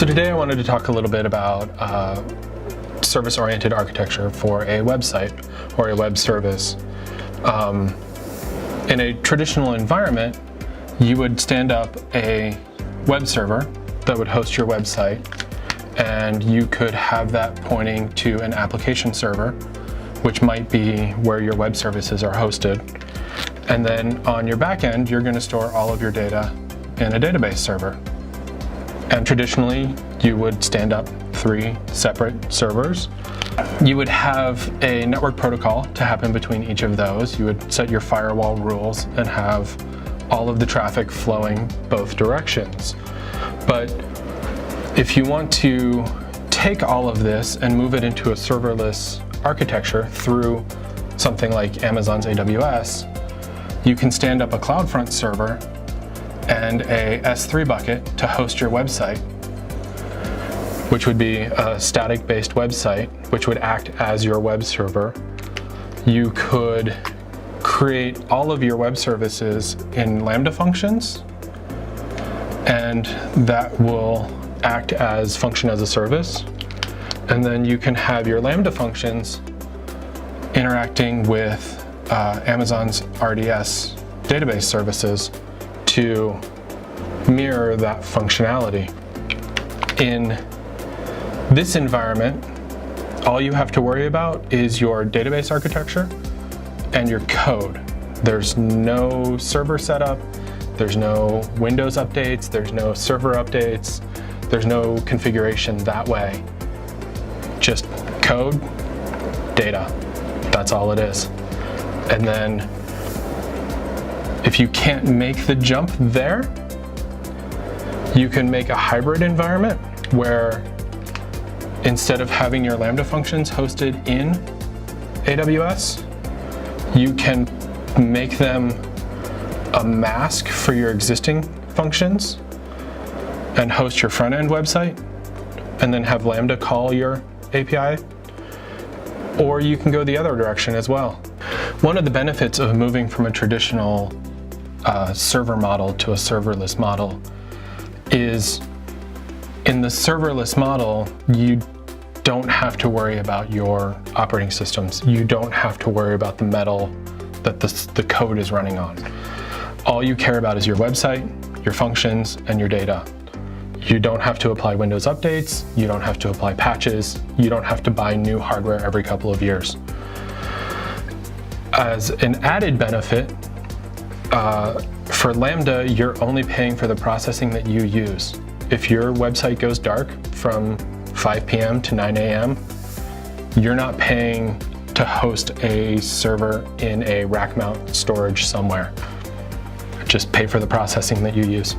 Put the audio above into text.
So today I wanted to talk a little bit about service-oriented architecture for a website or a web service. In a traditional environment, you would stand up a web server that would host your website, and you could have that pointing to an application server, which might be where your web services are hosted. And then on your back end, you're going to store all of your data in a database server. And traditionally, you would stand up 3 separate servers. You would have a network protocol to happen between each of those. You would set your firewall rules and have all of the traffic flowing both directions. But if you want to take all of this and move it into a serverless architecture through something like Amazon's AWS, you can stand up a CloudFront server and a S3 bucket to host your website, which would be a static-based website, which would act as your web server. You could create all of your web services in Lambda functions, and that will act as function as a service. And then you can have your Lambda functions interacting with Amazon's RDS database services to mirror that functionality. In this environment, all you have to worry about is your database architecture and your code. There's no server setup, there's no Windows updates, there's no server updates, there's no configuration that way. Just code, data. That's all it is. And then if you can't make the jump there, you can make a hybrid environment where instead of having your Lambda functions hosted in AWS, you can make them a mask for your existing functions and host your front-end website and then have Lambda call your API. Or you can go the other direction as well. One of the benefits of moving from a traditional server model to a serverless model is in the serverless model, you don't have to worry about your operating systems. You don't have to worry about the metal that the code is running on. All you care about is your website, your functions, and your data. You don't have to apply Windows updates. You don't have to apply patches. You don't have to buy new hardware every couple of years. As an added benefit, for Lambda, you're only paying for the processing that you use. If your website goes dark from 5 p.m. to 9 a.m., you're not paying to host a server in a rack mount storage somewhere. Just pay for the processing that you use.